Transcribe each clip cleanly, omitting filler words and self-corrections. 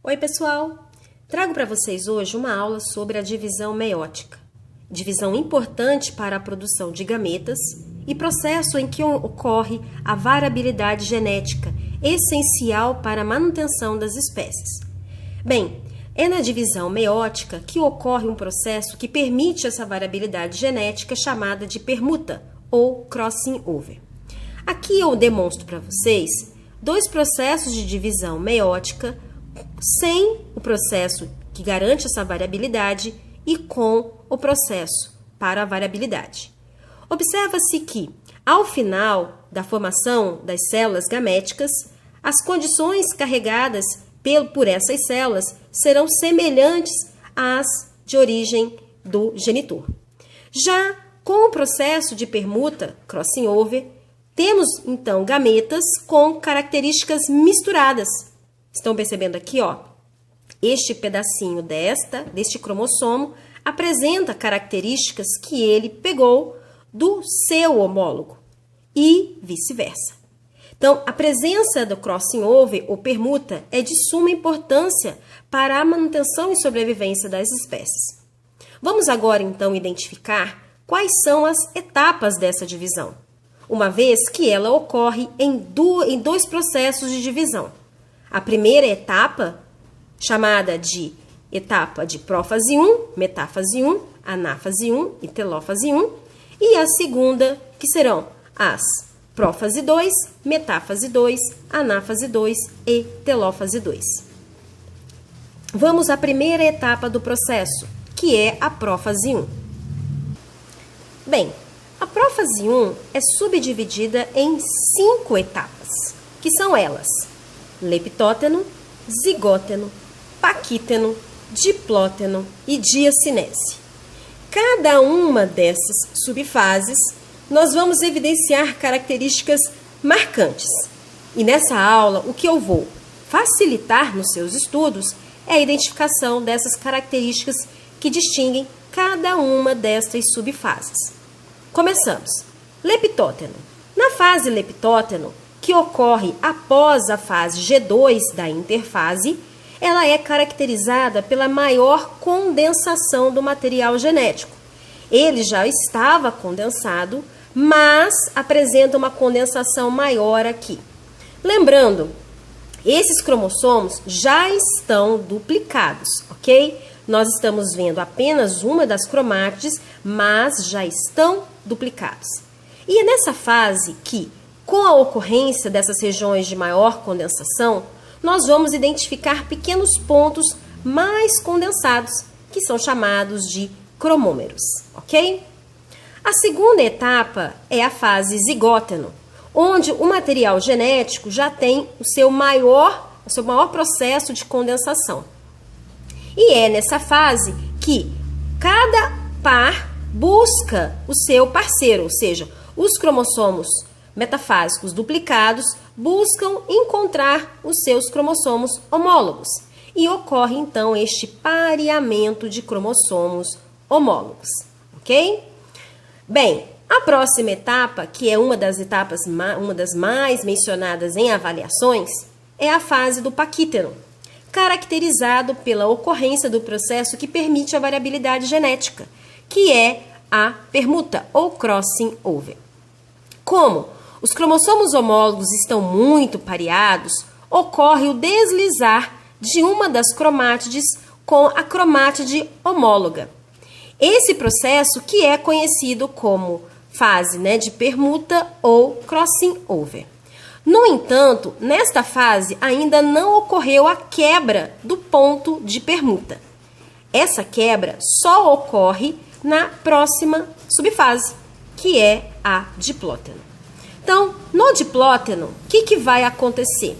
Oi, pessoal! Trago para vocês hoje uma aula sobre a divisão meiótica. Divisão importante para a produção de gametas e processo em que ocorre a variabilidade genética, essencial para a manutenção das espécies. Bem, é na divisão meiótica que ocorre um processo que permite essa variabilidade genética chamada de permuta ou crossing over. Aqui eu demonstro para vocês dois processos de divisão meiótica sem o processo que garante essa variabilidade e com o processo para a variabilidade. Observa-se que, ao final da formação das células gaméticas, as condições carregadas por essas células serão semelhantes às de origem do genitor. Já com o processo de permuta, crossing over, temos então gametas com características misturadas. Estão percebendo aqui, ó? Este pedacinho deste cromossomo apresenta características que ele pegou do seu homólogo e vice-versa. Então, a presença do crossing over ou permuta é de suma importância para a manutenção e sobrevivência das espécies. Vamos agora, então, identificar quais são as etapas dessa divisão, uma vez que ela ocorre em dois processos de divisão. A primeira etapa, chamada de etapa de prófase 1, metáfase 1, anáfase 1 e telófase 1, e a segunda, que serão as prófase 2, metáfase 2, anáfase 2 e telófase 2. Vamos à primeira etapa do processo, que é a prófase 1. Bem, a prófase 1 é subdividida em 5 etapas, que são elas: leptóteno, zigóteno, paquíteno, diplóteno e diacinese. Cada uma dessas subfases, nós vamos evidenciar características marcantes. E nessa aula, o que eu vou facilitar nos seus estudos é a identificação dessas características que distinguem cada uma destas subfases. Começamos. Leptóteno. Na fase leptóteno, que ocorre após a fase G2 da interfase, ela é caracterizada pela maior condensação do material genético. Ele já estava condensado, mas apresenta uma condensação maior aqui. Lembrando, esses cromossomos já estão duplicados, ok? Nós estamos vendo apenas uma das cromátides, mas já estão duplicados. E é nessa fase que, com a ocorrência dessas regiões de maior condensação, nós vamos identificar pequenos pontos mais condensados, que são chamados de cromômeros, ok? A segunda etapa é a fase zigóteno, onde o material genético já tem o seu maior processo de condensação. E é nessa fase que cada par busca o seu parceiro, ou seja, os cromossomos metafásicos duplicados buscam encontrar os seus cromossomos homólogos e ocorre então este pareamento de cromossomos homólogos, ok? Bem, a próxima etapa, que é uma das mais mencionadas em avaliações, é a fase do paquíteno, caracterizado pela ocorrência do processo que permite a variabilidade genética, que é a permuta ou crossing over. Como os cromossomos homólogos estão muito pareados, ocorre o deslizar de uma das cromátides com a cromátide homóloga. Esse processo que é conhecido como fase de permuta ou crossing over. No entanto, nesta fase ainda não ocorreu a quebra do ponto de permuta. Essa quebra só ocorre na próxima subfase, que é a diplóteno. Então, no diplóteno, o que vai acontecer?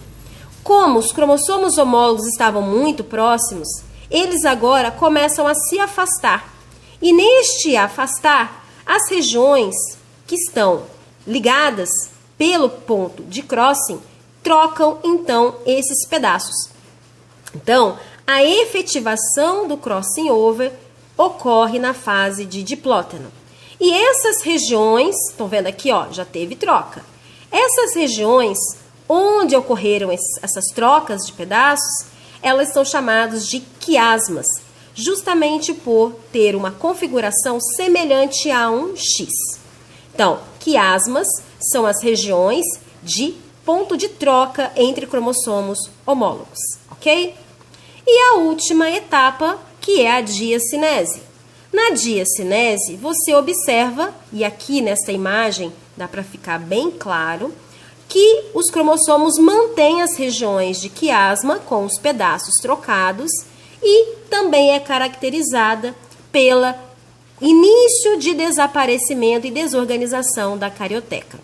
Como os cromossomos homólogos estavam muito próximos, eles agora começam a se afastar. E neste afastar, as regiões que estão ligadas pelo ponto de crossing trocam, então, esses pedaços. Então, a efetivação do crossing over ocorre na fase de diplóteno. E essas regiões, estão vendo aqui, ó, já teve troca. Essas regiões onde ocorreram essas trocas de pedaços, elas são chamadas de quiasmas, justamente por ter uma configuração semelhante a um X. Então, quiasmas são as regiões de ponto de troca entre cromossomos homólogos, ok? E a última etapa, que é a diacinese. Na diacinese, você observa, e aqui nesta imagem dá para ficar bem claro, que os cromossomos mantêm as regiões de quiasma com os pedaços trocados e também é caracterizada pelo início de desaparecimento e desorganização da carioteca.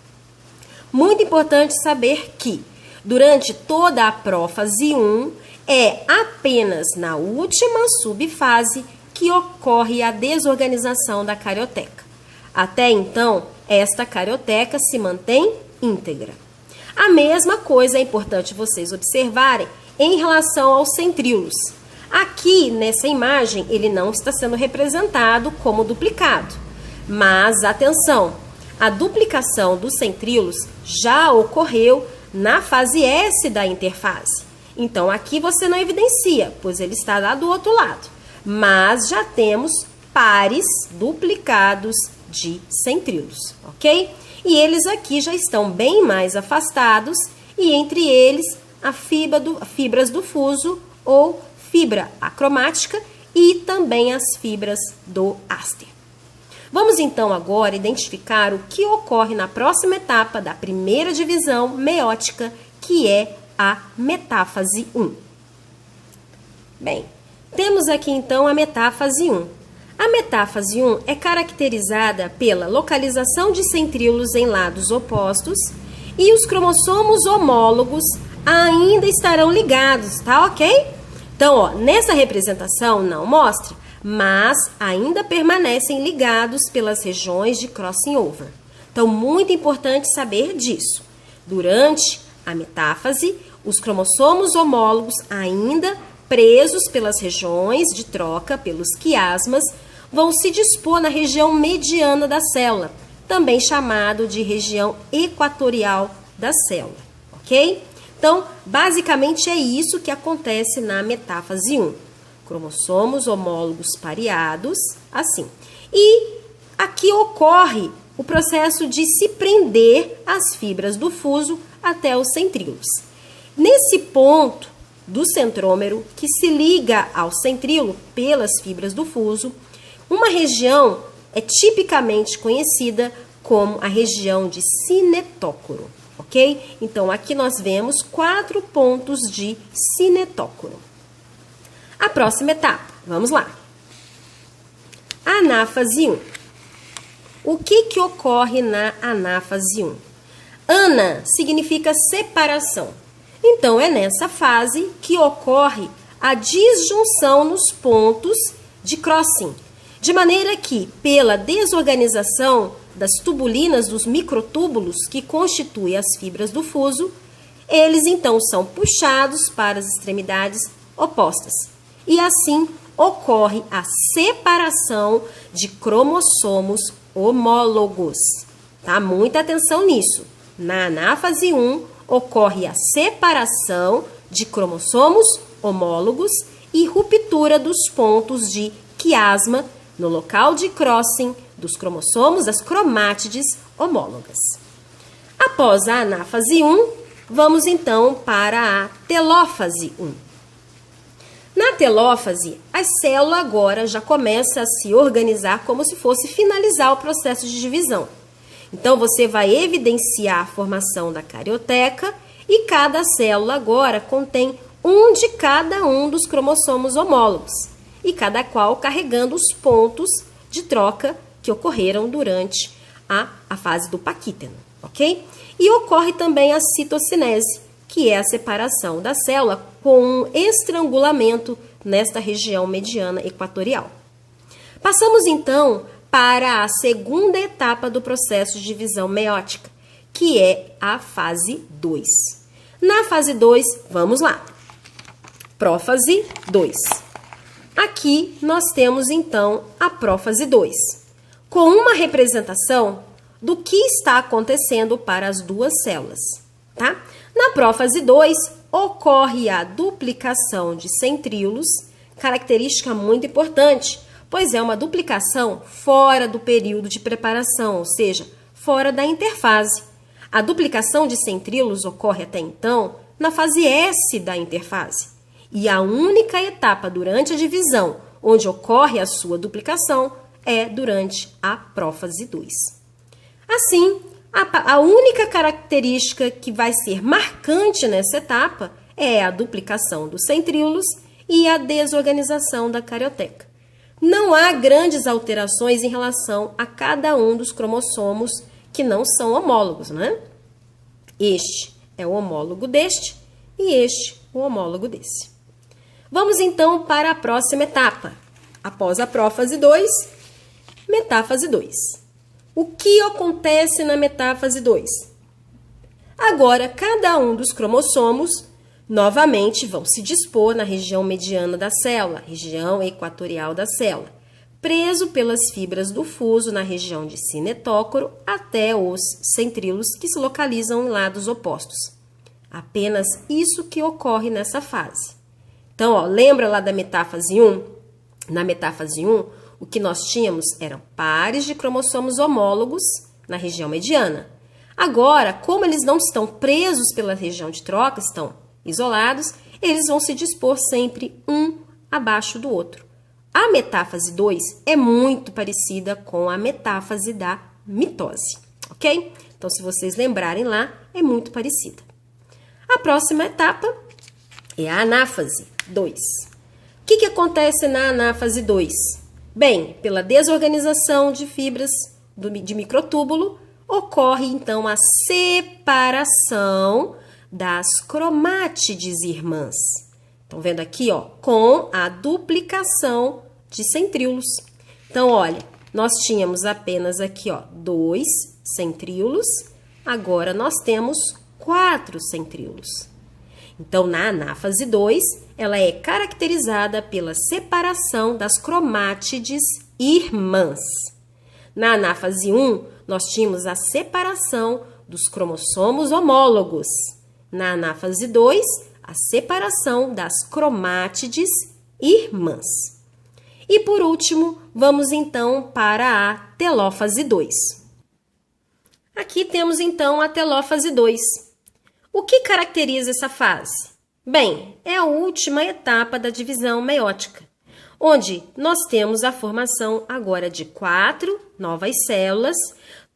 Muito importante saber que, durante toda a prófase 1, é apenas na última subfase que ocorre a desorganização da carioteca. Até então, esta carioteca se mantém íntegra. A mesma coisa é importante vocês observarem em relação aos centríolos. Aqui, nessa imagem, ele não está sendo representado como duplicado. Mas, atenção, a duplicação dos centríolos já ocorreu na fase S da interfase. Então, aqui você não evidencia, pois ele está lá do outro lado. Mas já temos pares duplicados de centríolos, ok? E eles aqui já estão bem mais afastados e entre eles fibras do fuso ou fibra acromática e também as fibras do áster. Vamos então agora identificar o que ocorre na próxima etapa da primeira divisão meiótica, que é a metáfase 1. Bem, temos aqui então a metáfase 1. A metáfase 1 é caracterizada pela localização de centríolos em lados opostos e os cromossomos homólogos ainda estarão ligados, tá ok? Então, ó, nessa representação não mostra, mas ainda permanecem ligados pelas regiões de crossing over. Então, muito importante saber disso. Durante a metáfase, os cromossomos homólogos ainda presos pelas regiões de troca, pelos quiasmas, vão se dispor na região mediana da célula, também chamado de região equatorial da célula, ok? Então, basicamente é isso que acontece na metáfase 1. Cromossomos homólogos pareados, assim. E aqui ocorre o processo de se prender as fibras do fuso até os centríolos. Nesse ponto do centrômero, que se liga ao centríolo pelas fibras do fuso, uma região é tipicamente conhecida como a região de cinetócoro, ok? Então, aqui nós vemos 4 pontos de cinetócoro. A próxima etapa, vamos lá. Anáfase 1. O que ocorre na anáfase 1? Ana significa separação. Então, é nessa fase que ocorre a disjunção nos pontos de crossing, de maneira que, pela desorganização das tubulinas dos microtúbulos que constituem as fibras do fuso, eles então são puxados para as extremidades opostas. E assim ocorre a separação de cromossomos homólogos. Tá? Muita atenção nisso. Na anáfase 1, ocorre a separação de cromossomos homólogos e ruptura dos pontos de quiasma no local de crossing dos cromossomos das cromátides homólogas. Após a anáfase 1, vamos então para a telófase 1. Na telófase, a célula agora já começa a se organizar como se fosse finalizar o processo de divisão. Então, você vai evidenciar a formação da carioteca e cada célula agora contém um de cada um dos cromossomos homólogos, e cada qual carregando os pontos de troca que ocorreram durante a fase do paquíteno, ok? E ocorre também a citocinese, que é a separação da célula com um estrangulamento nesta região mediana equatorial. Passamos então para a segunda etapa do processo de divisão meiótica, que é a fase 2. Na fase 2, vamos lá. Prófase 2. Aqui nós temos então a prófase 2, com uma representação do que está acontecendo para as duas células, tá? Na prófase 2, ocorre a duplicação de centríolos, característica muito importante, pois é uma duplicação fora do período de preparação, ou seja, fora da interfase. A duplicação de centríolos ocorre até então na fase S da interfase. E a única etapa durante a divisão onde ocorre a sua duplicação é durante a prófase 2. Assim, a única característica que vai ser marcante nessa etapa é a duplicação dos centríolos e a desorganização da carioteca. Não há grandes alterações em relação a cada um dos cromossomos que não são homólogos, né? Este é o homólogo deste e este o homólogo desse. Vamos então para a próxima etapa. Após a prófase 2, metáfase 2. O que acontece na metáfase 2? Agora, cada um dos cromossomos novamente vão se dispor na região mediana da célula, região equatorial da célula, preso pelas fibras do fuso na região de cinetócoro até os centríolos que se localizam em lados opostos. Apenas isso que ocorre nessa fase. Então, lembra lá da metáfase 1? Na metáfase 1, o que nós tínhamos eram pares de cromossomos homólogos na região mediana. Agora, como eles não estão presos pela região de troca, estão isolados, eles vão se dispor sempre um abaixo do outro. A metáfase 2 é muito parecida com a metáfase da mitose, ok? Então, se vocês lembrarem lá, é muito parecida. A próxima etapa é a anáfase 2. O que acontece na anáfase 2? Bem, pela desorganização de fibras de microtúbulo, ocorre então a separação das cromátides irmãs. Estão vendo aqui, com a duplicação de centríolos. Então, olha, nós tínhamos apenas aqui, 2 centríolos, agora nós temos 4 centríolos. Então, na anáfase 2, ela é caracterizada pela separação das cromátides irmãs. Na anáfase 1, nós tínhamos a separação dos cromossomos homólogos. Na anáfase 2, a separação das cromátides irmãs. E por último, vamos então para a telófase 2. Aqui temos então a telófase 2. O que caracteriza essa fase? Bem, é a última etapa da divisão meiótica, onde nós temos a formação agora de 4 novas células,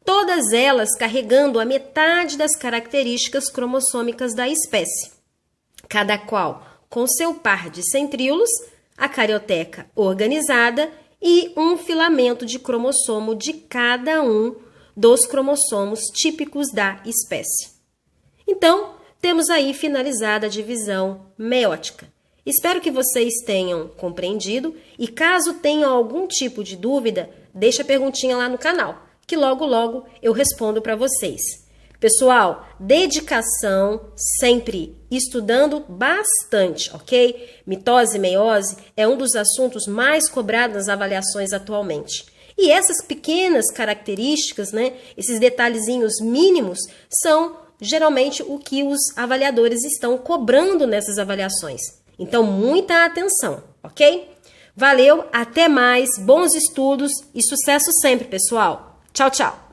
todas elas carregando a metade das características cromossômicas da espécie, cada qual com seu par de centríolos, a carioteca organizada e um filamento de cromossomo de cada um dos cromossomos típicos da espécie. Então, temos aí finalizada a divisão meiótica. Espero que vocês tenham compreendido e caso tenham algum tipo de dúvida, deixa a perguntinha lá no canal, que logo logo eu respondo para vocês. Pessoal, dedicação sempre, estudando bastante, ok? Mitose e meiose é um dos assuntos mais cobrados nas avaliações atualmente. E essas pequenas características, esses detalhezinhos mínimos, são geralmente o que os avaliadores estão cobrando nessas avaliações. Então, muita atenção, ok? Valeu, até mais, bons estudos e sucesso sempre, pessoal. Tchau, tchau!